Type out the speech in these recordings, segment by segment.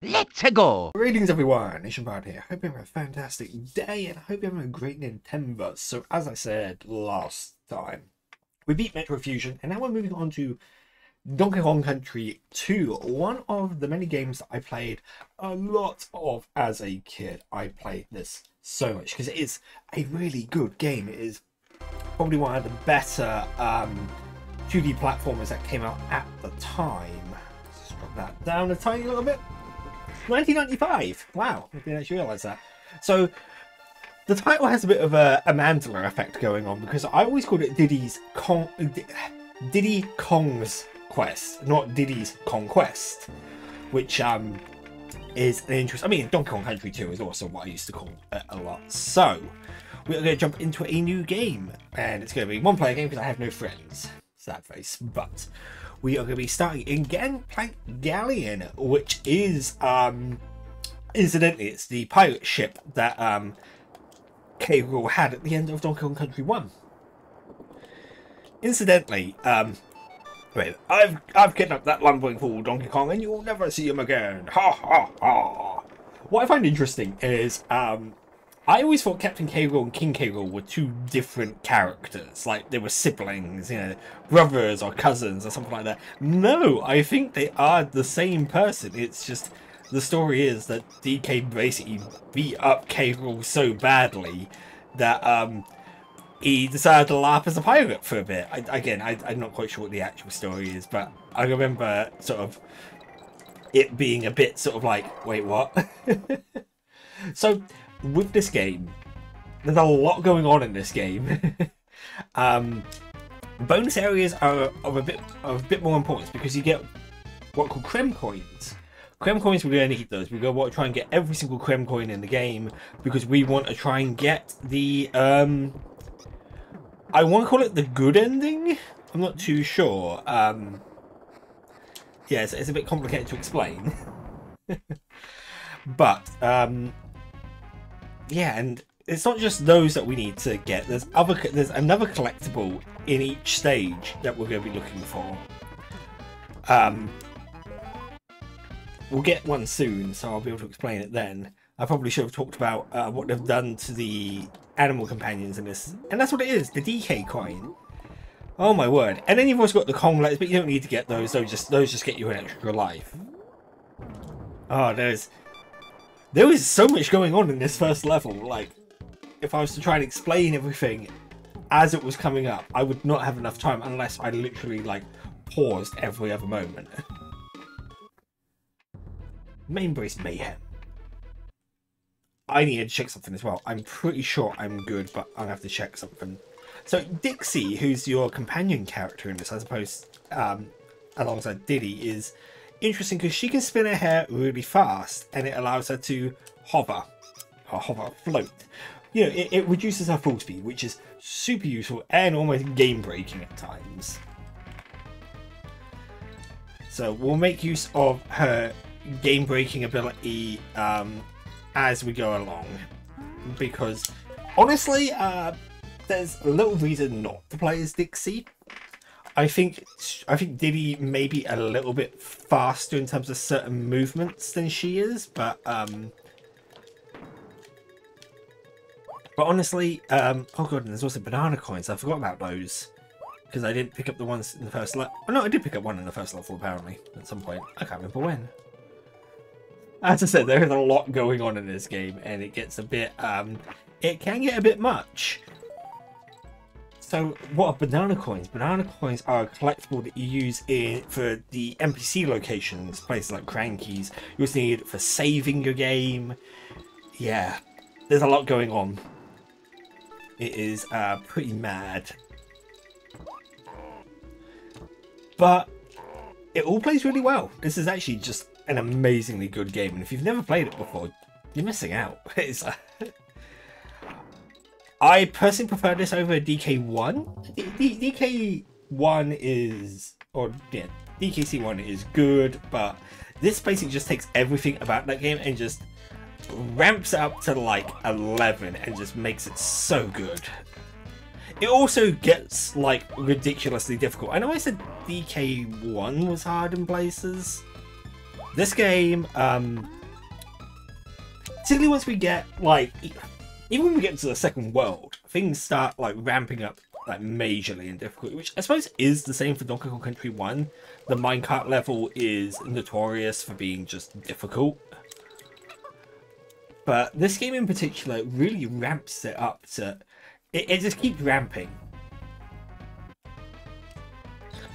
Let's go! Greetings everyone, Nintenber here. Hope you're having a fantastic day and I hope you're having a great Nintenber. So as I said last time, we beat Metro Fusion and now we're moving on to Donkey Kong Country 2. One of the many games that I played a lot of as a kid. I played this so much because it is a really good game. It is probably one of the better 2D platformers that came out at the time. Let's drop that down a tiny little bit. 1995. Wow, I didn't actually realise that. So the title has a bit of a Mandela effect going on because I always called it Diddy Kong's Quest, not Diddy's Conquest, which is an interest. I mean, Donkey Kong Country 2 is also what I used to call it a lot. So we're going to jump into a new game, and it's going to be one-player game because I have no friends. Sad face, but we are going to be starting in Gangplank Galleon, which is, incidentally, it's the pirate ship that K Rool had at the end of Donkey Kong Country 1. Incidentally, wait, I've kidnapped that lumbering fool Donkey Kong, and you'll never see him again. Ha ha ha! What I find interesting is, I always thought Captain K Rool and King K Rool were two different characters, like they were siblings, you know, brothers or cousins or something like that. No, I think they are the same person. It's just the story is that DK basically beat up K Rool so badly that he decided to laugh as a pirate for a bit. I'm not quite sure what the actual story is, but I remember sort of it being a bit sort of like, wait, what? So with this game, there's a lot going on in this game. Bonus areas are of a bit more importance because you get what are called Krem coins. Krem coins, we're going to need those. We're going to want to try and get every single Krem coin in the game because we want to try and get the I want to call it the good ending. I'm not too sure. Yeah, it's a bit complicated to explain. But yeah, and it's not just those that we need to get. There's another collectible in each stage that we're going to be looking for. We'll get one soon, so I'll be able to explain it then. I probably should have talked about what they've done to the animal companions in this, and that's what it is, the DK coin. Oh my word! And then you've also got the Kong letters, but you don't need to get those. Those just get you an extra life. Oh, there is so much going on in this first level. Like, if I was to try and explain everything as it was coming up, I would not have enough time unless I literally, like, paused every other moment. Main Brace Mayhem. I need to check something as well. I'm pretty sure I'm good, but I'll have to check something. So, Dixie, who's your companion character in this, I suppose, alongside Diddy, is interesting because she can spin her hair really fast and it allows her to float. You know, it reduces her fall speed, which is super useful and almost game breaking at times. So we'll make use of her game breaking ability as we go along, because honestly there's little reason not to play as Dixie. I think Diddy may be a little bit faster in terms of certain movements than she is, but honestly, oh god, and there's also banana coins. I forgot about those because I didn't pick up the ones in the first level. Oh no, I did pick up one in the first level apparently at some point. I can't remember when. As I said, there is a lot going on in this game, and it gets a bit it can get a bit much. So what are banana coins? Banana coins are a collectible that you use for the NPC locations, places like Cranky's. You also need it for saving your game. Yeah, there's a lot going on. It is pretty mad. But it all plays really well. This is actually just an amazingly good game. And if you've never played it before, you're missing out. It's I personally prefer this over DK1. DK1 is, or yeah, DKC1 is good, but this basically just takes everything about that game and just ramps it up to like 11 and just makes it so good. It also gets like ridiculously difficult. I know I said DK1 was hard in places. This game, particularly once we get, like, even when we get to the second world, things start, like, ramping up, like, majorly in difficulty, which I suppose is the same for Donkey Kong Country 1. The minecart level is notorious for being just difficult. But this game in particular really ramps it up to... It just keeps ramping.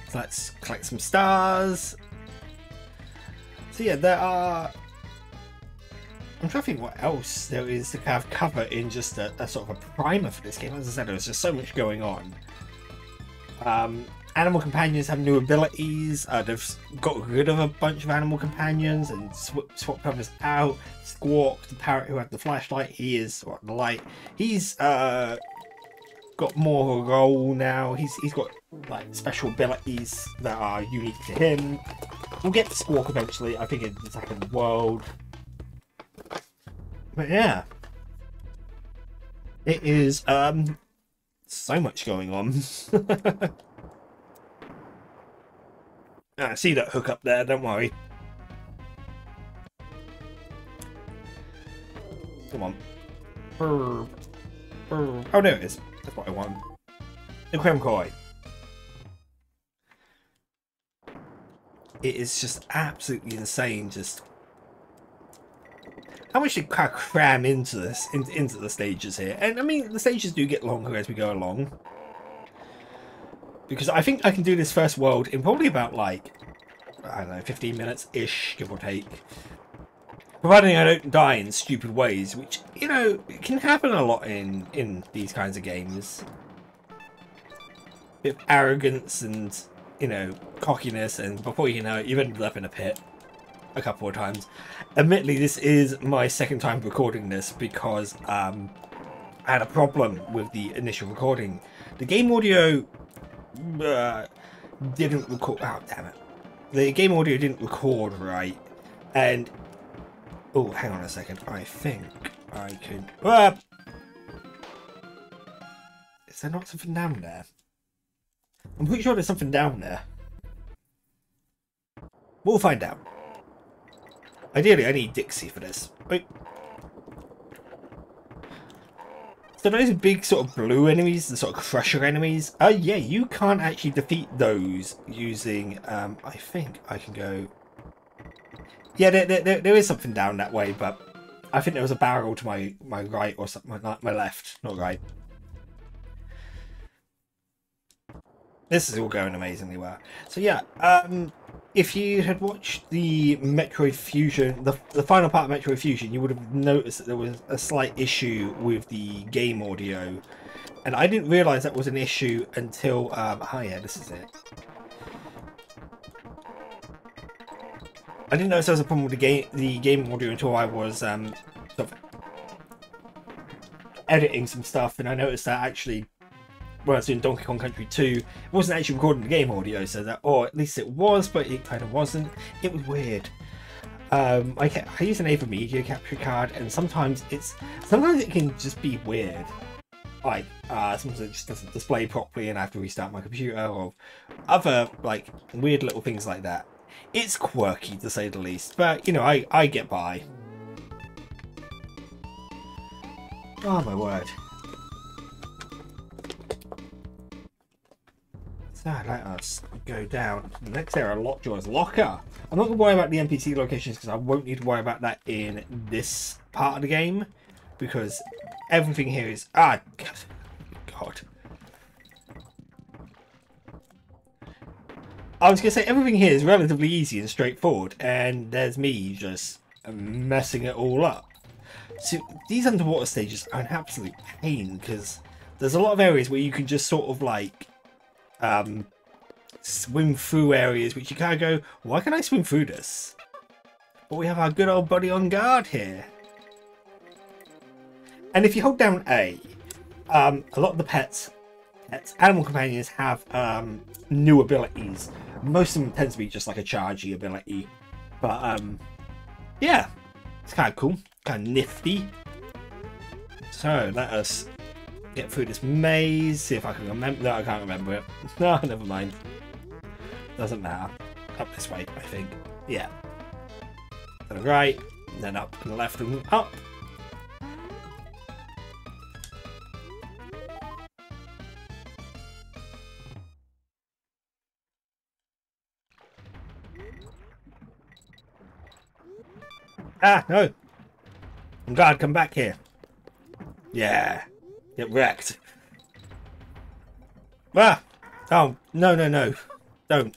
So let's collect some stars. So yeah, there are... I'm trying to think what else there is to kind of cover in just a sort of a primer for this game. As I said, there's just so much going on. Animal companions have new abilities. They've got rid of a bunch of animal companions and swapped others out. Squawk, the parrot who had the flashlight, he is, or the light, he's got more of a role now. He's got like special abilities that are unique to him. We'll get to Squawk eventually, I think, in the second world. But yeah, it is so much going on. I see that hook up there, don't worry. Come on. Oh, there it is. That's what I want. The Krem Koi. It is just absolutely insane, just how much you kind of cram into this, into the stages here. And I mean, the stages do get longer as we go along. Because I think I can do this first world in probably about, like, I don't know, 15 minutes-ish, give or take. Providing I don't die in stupid ways, which, you know, can happen a lot in these kinds of games. Bit of arrogance and, you know, cockiness, and before you know it, you've ended up in a pit a couple of times. Admittedly, this is my second time recording this because I had a problem with the initial recording. The game audio didn't record. Oh, damn it. The game audio didn't record right. And oh, hang on a second. I think I can. Is there not something down there? I'm pretty sure there's something down there. We'll find out. Ideally, I need Dixie for this. Wait. So those big sort of blue enemies, the sort of crusher enemies, yeah, you can't actually defeat those using, I think I can go... Yeah, there is something down that way, but I think there was a barrel to my right or something, my left, not right. This is all going amazingly well. So yeah, if you had watched the Metroid Fusion, the final part of Metroid Fusion, you would have noticed that there was a slight issue with the game audio. And I didn't realise that was an issue until, oh yeah, this is it. I didn't notice there was a problem with the game audio until I was sort of editing some stuff, and I noticed that actually when I was doing Donkey Kong Country 2, it wasn't actually recording the game audio, so that, or at least it was, but it kind of wasn't. It was weird. I use an AverMedia capture card, and sometimes it can just be weird. Like sometimes it just doesn't display properly, and I have to restart my computer, or other like weird little things like that. It's quirky to say the least, but you know, I get by. Oh my word. So let us go down to the next area, Lockjaw's Locker. I'm not going to worry about the NPC locations because I won't need to worry about that in this part of the game, because everything here is... Ah, God. I was going to say, everything here is relatively easy and straightforward, and there's me just messing it all up. So these underwater stages are an absolute pain, because there's a lot of areas where you can just sort of like swim through areas which you kind of go, why can I swim through this? But we have our good old buddy on guard here. And if you hold down A, a lot of the pets, animal companions have new abilities. Most of them tend to be just like a chargey ability. But yeah, it's kind of cool, kind of nifty. So let us get through this maze, see if I can remember. No, I can't remember it. No, never mind. Doesn't matter. Up this way, I think. Yeah. to the right, and then up and left and up. Ah, no! God, come back here. Yeah. Get wrecked. Ah! Oh, no, no, no. Don't.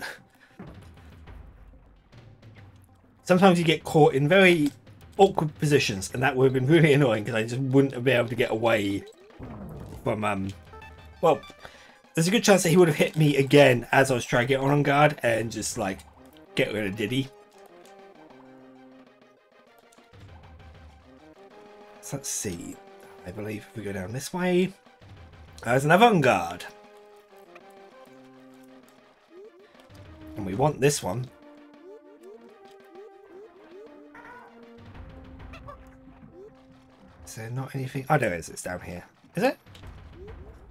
Sometimes you get caught in very awkward positions, and that would have been really annoying because I just wouldn't have been able to get away from, well, there's a good chance that he would have hit me again as I was trying to get on guard and just, like, get rid of Diddy. So let's see. I believe if we go down this way, there's an avant-garde. And we want this one. Is there not anything? Oh, there is. It's down here. Is it?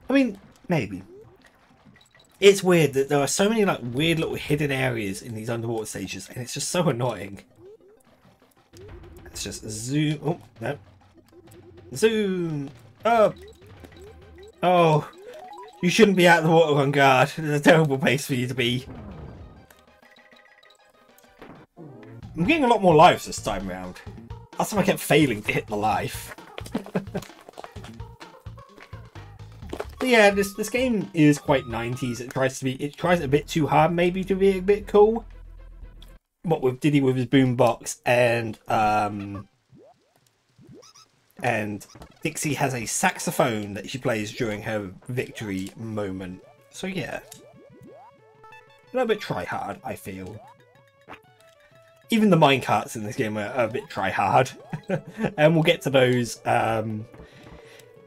I mean, maybe. It's weird that there are so many like weird little hidden areas in these underwater stages, and it's just so annoying. Let's just zoom. Oh, no. Zoom up. Oh, you shouldn't be out of the water on guard. It's a terrible place for you to be. I'm getting a lot more lives this time around. Last time I kept failing to hit the life. But yeah, this game is quite 90s. It tries a bit too hard maybe to be a bit cool. What with Diddy with his boombox and Dixie has a saxophone that she plays during her victory moment. So yeah, a little bit try hard, I feel. Even the minecarts in this game are a bit try hard, and we'll get to those.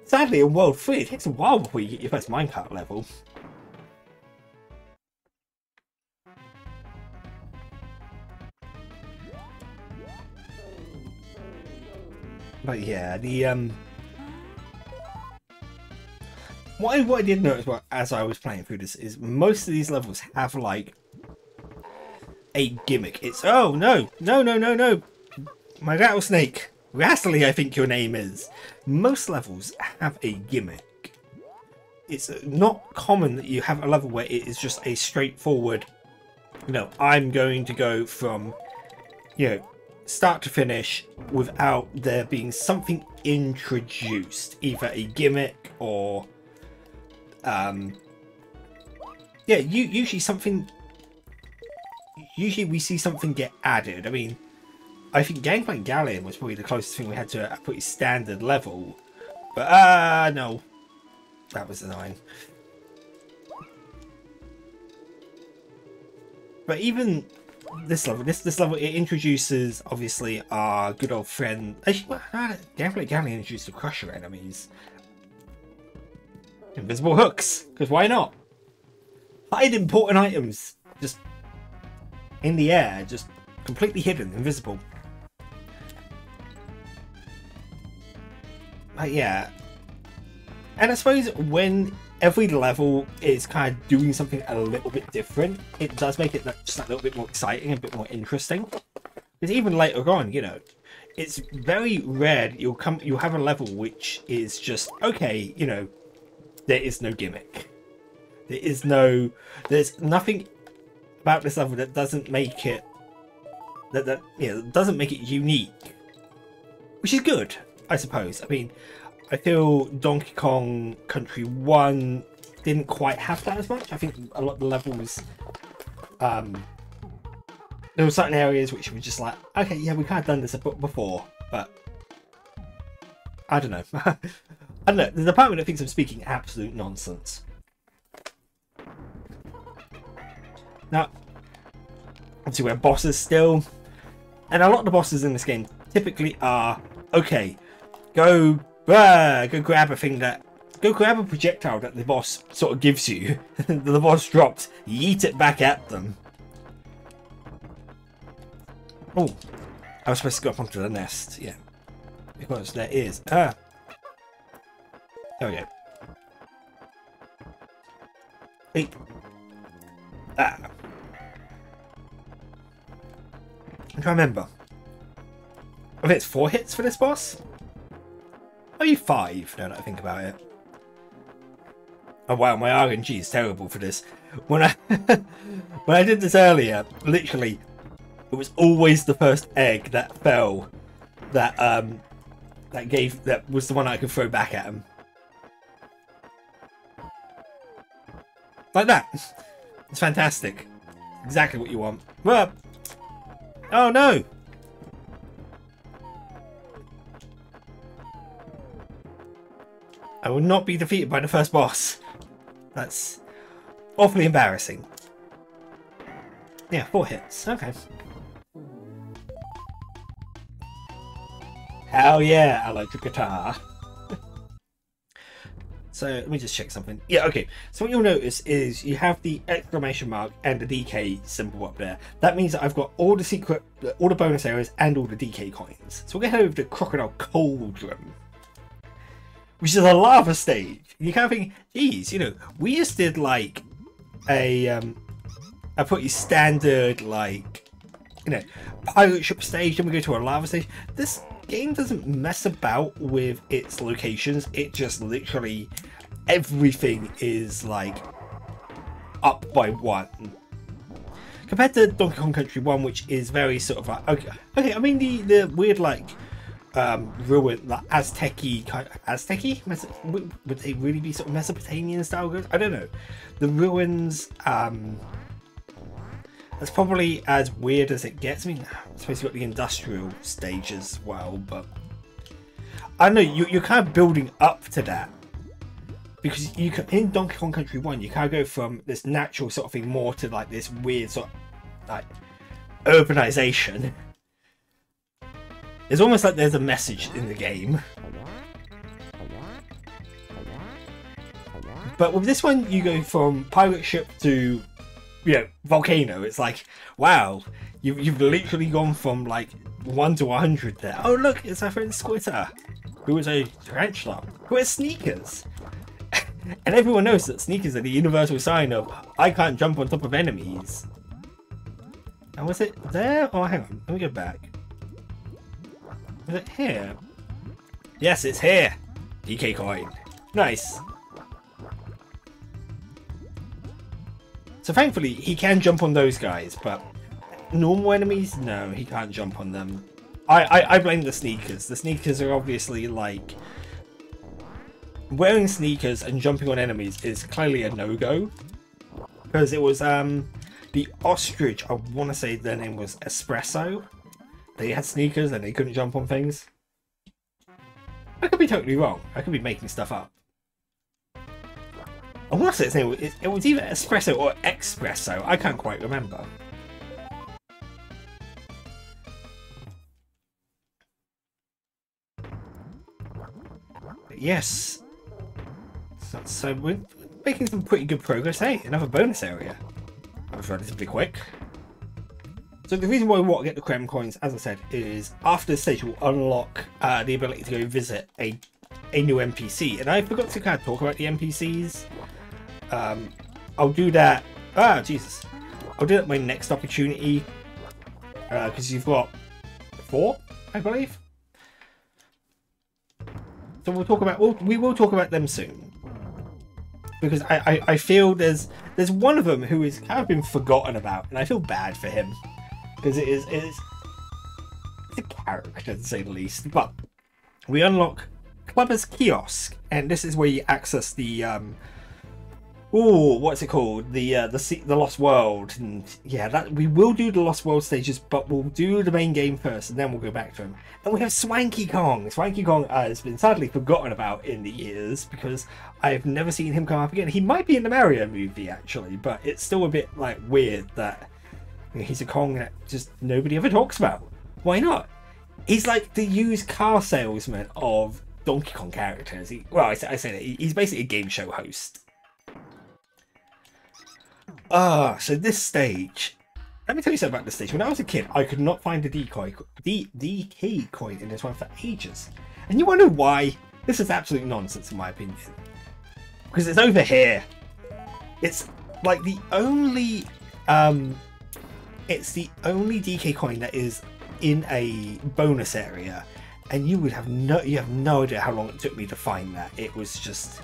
Sadly, in World 3, it takes a while before you get your first minecart level. But yeah, the what I did notice as I was playing through this is most of these levels have like a gimmick. It's oh no, no, no, no, no, my rattlesnake. Rastly, I think your name is. Most levels have a gimmick. It's not common that you have a level where it is just a straightforward, you know, I'm going to go from, you know, start to finish without there being something introduced, either a gimmick or, yeah, usually we see something get added. I mean, I think Gangplank Galleon was probably the closest thing we had to a pretty standard level. But, no. That was annoying. But even this level, this level, it introduces, obviously, our good old friend... Actually, Gangplank Galleon introduced the Crusher enemies. Invisible hooks, because why not? Hide important items. Just in the air, just completely hidden, invisible. Yeah, and I suppose when every level is kind of doing something a little bit different, it does make it just a little bit more exciting, a bit more interesting. Because even later on, you know, it's very rare you'll have a level which is just okay. You know, there is no gimmick. There's nothing about this level that doesn't make it doesn't make it unique, which is good. I suppose. I mean, I feel Donkey Kong Country 1 didn't quite have that as much. I think a lot of the levels, there were certain areas which were just like, okay, yeah, we kind of done this before, but I don't know. I don't know. There's a part of me that thinks I'm speaking absolute nonsense. Now, obviously we're bosses still, and a lot of the bosses in this game typically are, okay, go grab a projectile that the boss sort of gives you. The boss drops, yeet it back at them. Oh, I was supposed to go up onto the nest, yeah. Because there is. There we go. Hey. I'm trying to remember. I think it's 4 hits for this boss. Maybe 5, now that I think about it. Oh wow, my RNG is terrible for this. When I when I did this earlier, literally, it was always the first egg that fell that that was the one I could throw back at him. Like that. It's fantastic. Exactly what you want. Well, oh no! I will not be defeated by the first boss. That's awfully embarrassing. Yeah, 4 hits. Okay. Hell yeah, I like the guitar. So let me just check something. Yeah, okay. So what you'll notice is you have the exclamation mark and the DK symbol up there. That means that I've got all the bonus areas and all the DK coins. So we're going to head over to Crocodile Cauldron, which is a lava stage. You kind of think, geez, you know, we just did like a pretty standard, like, you know, pirate ship stage, then we go to a lava stage. This game doesn't mess about with its locations. It just literally, everything is like up by 1. Compared to Donkey Kong Country 1, which is very sort of like, okay, I mean the weird like ruin, like Aztec-y kind of, Aztec-y? Would they really be sort of Mesopotamian style goods? I don't know. The ruins, that's probably as weird as it gets. I mean, I suppose you've got the industrial stage as well, but I don't know, you're kind of building up to that. Because you can, in Donkey Kong Country 1, you kind of go from this natural sort of thing more to like this weird sort of like urbanization. It's almost like there's a message in the game. But with this one, you go from pirate ship to, you know, volcano. It's like, wow, you've literally gone from like 1 to 100 there. Oh look, it's our friend Squitter, who is a tarantula, who has sneakers. And everyone knows that sneakers are the universal sign of I can't jump on top of enemies. And was it there? Oh, hang on, let me go back. Was it here? Yes, it's here. DK coin. Nice. So thankfully, he can jump on those guys, but normal enemies, no, he can't jump on them. I blame the sneakers. The sneakers are obviously like... Wearing sneakers and jumping on enemies is clearly a no-go. Because it was the ostrich, I want to say their name was Espresso. They had sneakers and they couldn't jump on things. I could be totally wrong. I could be making stuff up. I want to say its name, it was either Espresso or Expresso. I can't quite remember. But yes. So we're making some pretty good progress. Hey, another bonus area. That was relatively quick. So the reason why we want to get the Krem coins, as I said, is after this stage we'll unlock the ability to go visit a new NPC. And I forgot to kind of talk about the NPCs. I'll do that. Jesus. I'll do that my next opportunity. Because you've got 4, I believe. So we'll talk about. We will talk about them soon. Because I feel there's one of them who is kind of been forgotten about, and I feel bad for him. Because it's a character to say the least. But we unlock Clubber's Kiosk, and this is where you access the what's it called? The Lost World. And yeah, that we will do the Lost World stages, but we'll do the main game first, and then we'll go back to him. And we have Swanky Kong. Swanky Kong has been sadly forgotten about in the years because I've never seen him come up again. He might be in the Mario movie actually, but it's still a bit like weird that he's a Kong that just nobody ever talks about. Why not? He's like the used car salesman of Donkey Kong characters. I say that he's basically a game show host. So this stage. Let me tell you something about this stage. When I was a kid, I could not find the DK coin in this one for ages. And you want to know why? This is absolute nonsense in my opinion. Because it's over here. It's like the only... it's the only DK coin that is in a bonus area, and you have no idea how long it took me to find that. It was just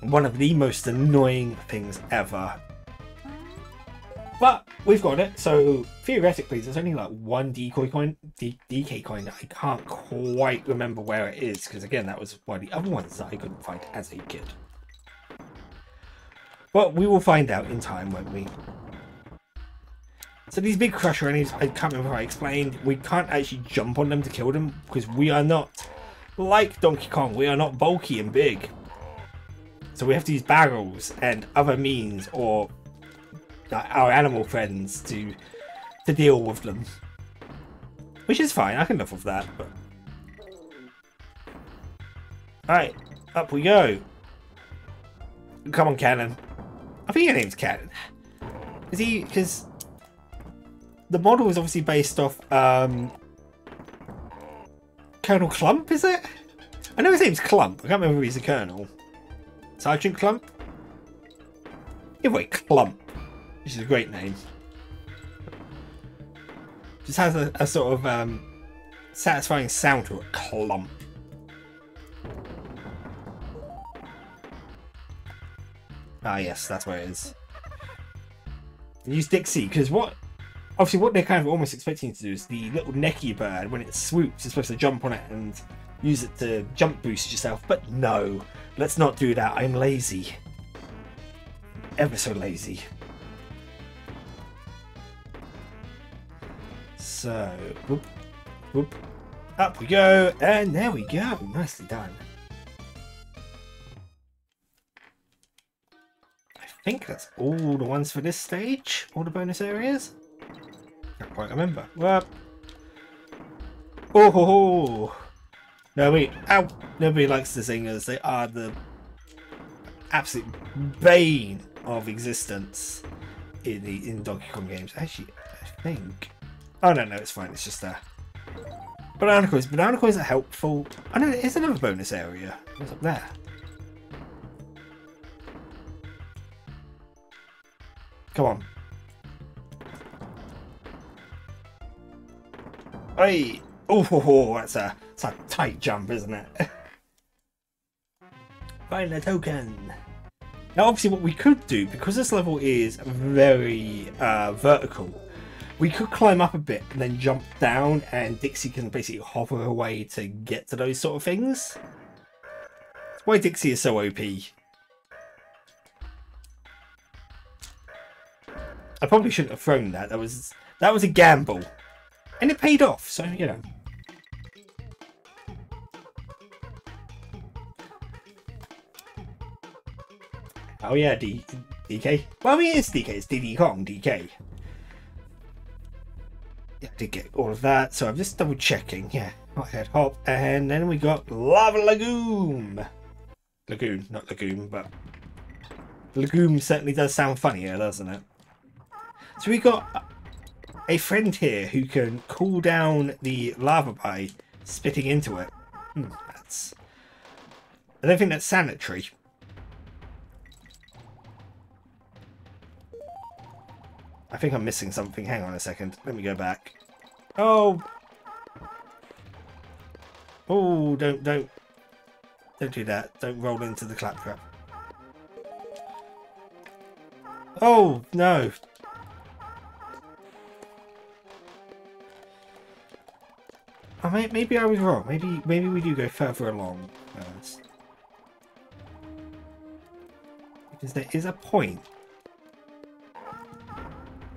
one of the most annoying things ever. But we've got it, so theoretically there's only like one DK coin that I can't quite remember where it is, because again that was one of the other ones that I couldn't find as a kid. But we will find out in time, won't we? So these big crusher enemies, I can't remember if I explained, we can't actually jump on them to kill them, because we are not like Donkey Kong, we are not bulky and big. So we have to use barrels and other means, or our animal friends, to deal with them. Which is fine, I can live with that, but... Alright, up we go. Come on, Cannon. I think your name's Cannon. Is he... because... the model is obviously based off, Colonel Clump, is it? I know his name's Clump, I can't remember if he's a Colonel. Sergeant Clump? Yeah, wait, Clump. Which is a great name. Just has a sort of satisfying sound to it. Clump. Ah, yes, that's where it is. Use Dixie, because obviously what they're kind of almost expecting you to do is the little necky bird, when it swoops, you're supposed to jump on it and use it to jump boost yourself. But no, let's not do that. I'm lazy. Ever so lazy. So, whoop, whoop, up we go, and there we go. Nicely done. I think that's all the ones for this stage, all the bonus areas. Can't quite remember. Well, oh ho ho! No, ow! Nobody likes the singers. They are the absolute bane of existence in Donkey Kong games. Actually, I think. Oh no, it's fine. It's just banana coins. Banana coins are helpful. I know there's another bonus area. What's up there? Come on. Hey! Oh, ho, ho, that's a tight jump, isn't it? Find the token. Now, obviously, what we could do, because this level is very vertical, we could climb up a bit and then jump down, and Dixie can basically hover away to get to those sort of things. That's why Dixie is so OP. I probably shouldn't have thrown that. That was a gamble, and it paid off. So you know. Oh yeah, DK. Well, I mean, it's DK. It's Diddy Kong DK. Yeah, I did get all of that, so I'm just double checking. Yeah, Hothead Hop, and then we got Lava Lagoon. Lagoon, not Lagoon, but Lagoon certainly does sound funnier, doesn't it? So we got a friend here who can cool down the lava by spitting into it. That's... I don't think that's sanitary. I think I'm missing something. Hang on a second. Let me go back. Oh! Oh, don't do that. Don't roll into the claptrap. Oh, no. Oh, maybe I was wrong. Maybe we do go further along first. Because there is a point.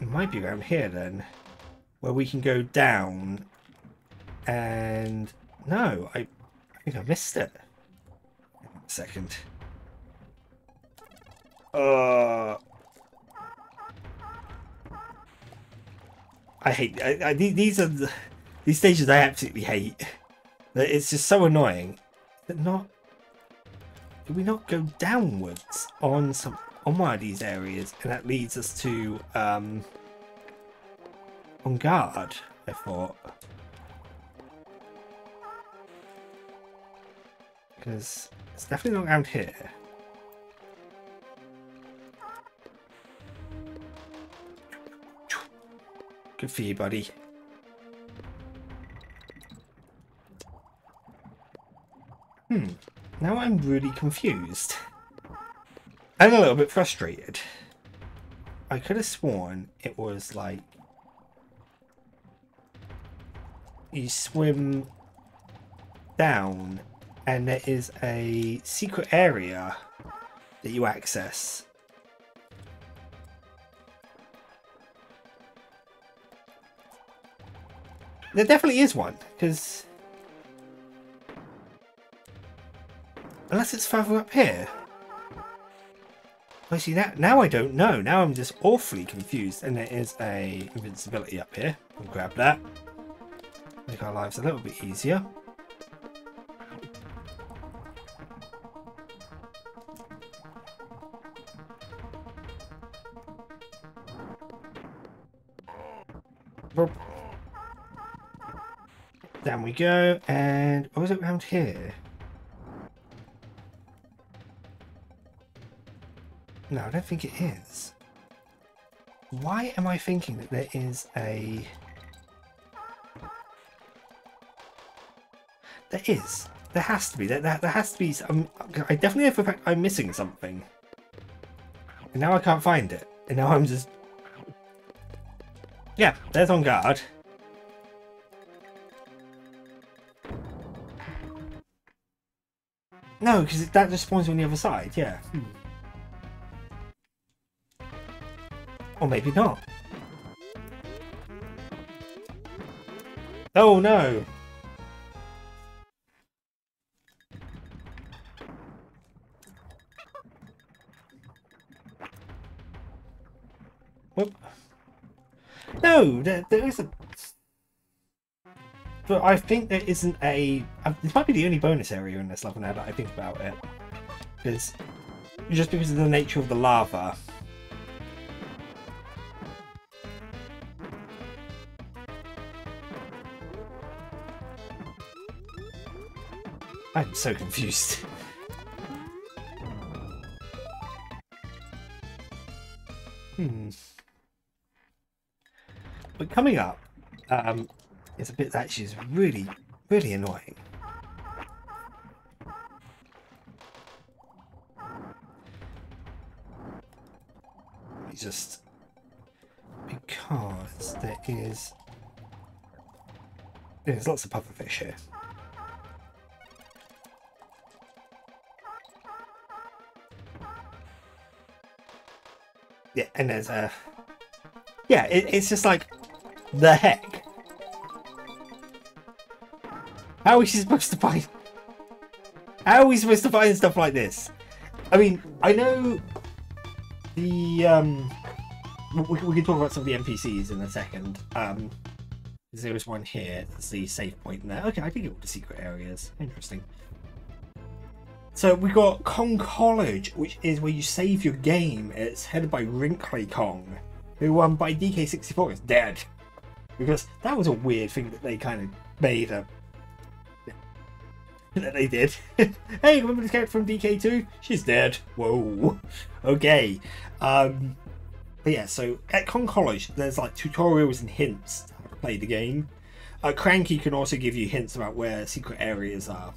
It might be around here then, where we can go down, and no, I think I missed it. Hang on a second. I hate these stages. I absolutely hate. It's just so annoying. But do we not go downwards on one of these areas, and that leads us to on guard, I thought. Because it's definitely not around here. Good for you, buddy. Now I'm really confused. And a little bit frustrated. I could have sworn it was like you swim down and there is a secret area that you access. There definitely is one, because unless it's further up here. I see that now. I don't know. Now I'm just awfully confused. And there is a invincibility up here. We'll grab that. Make our lives a little bit easier. Down we go. And what was it around here? No, I don't think it is. Why am I thinking that there is a... There is. There has to be. There has to be some... I definitely know for a fact I'm missing something. And now I can't find it. And now I'm just... Yeah, there's on guard. No, because that just spawns on the other side, yeah. Or maybe not. Oh no! Whoop. No, there isn't. But I think there isn't a... This might be the only bonus area in this level now that I think about it. Because... Just because of the nature of the lava. I'm so confused. But coming up, it's a bit that actually is really, really annoying. It's just because there's lots of pufferfish here. Yeah, and there's a... Yeah, it's just like, the heck? How are we supposed to find... How are we supposed to find stuff like this? I mean, I know the... We can talk about some of the NPCs in a second. There was one here, that's the save point there. Okay, I can get all the secret areas. Interesting. So we got Kong College, which is where you save your game. It's headed by Wrinkly Kong, who by DK64 is dead. Because that was a weird thing that they kind of made that they did. Hey, remember this character from DK2? She's dead. Whoa. Okay. But yeah, so at Kong College, there's like tutorials and hints how to play the game. Cranky can also give you hints about where secret areas are.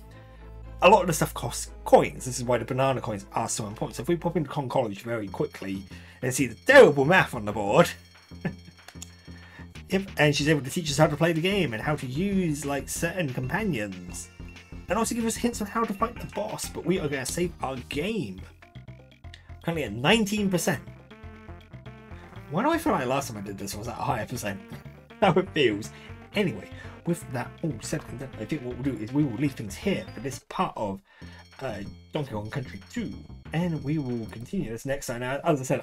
A lot of the stuff costs coins. This is why the banana coins are so important. So if we pop into Kong College very quickly and see the terrible math on the board. Yep, and she's able to teach us how to play the game and how to use like certain companions. And also give us hints on how to fight the boss. But we are going to save our game. Currently at 19%. Why do I feel like last time I did this was at a higher percent? How it feels. Anyway, with that all said and done, I think what we'll do is we will leave things here for this part of Donkey Kong Country 2, and we will continue this next time. Now, as I said,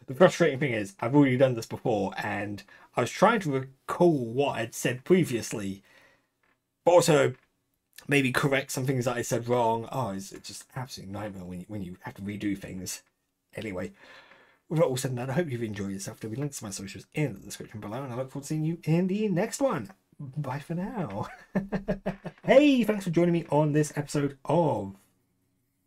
the frustrating thing is I've already done this before, and I was trying to recall what I'd said previously, but also maybe correct some things that I said wrong. Oh, it's just absolutely nightmare when you have to redo things. Anyway. With that all said and done, I hope you've enjoyed yourself. There'll be links to my socials in the description below, and I look forward to seeing you in the next one. Bye for now. Hey, thanks for joining me on this episode of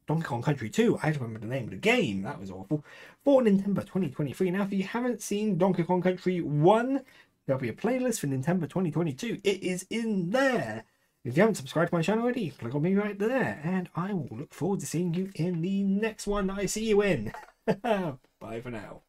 Donkey Kong Country 2. I had to remember the name of the game. That was awful. For Nintenber 2023. Now, if you haven't seen Donkey Kong Country 1, there'll be a playlist for Nintenber 2022. It is in there. If you haven't subscribed to my channel already, click on me right there, and I will look forward to seeing you in the next one that I see you in. Bye for now.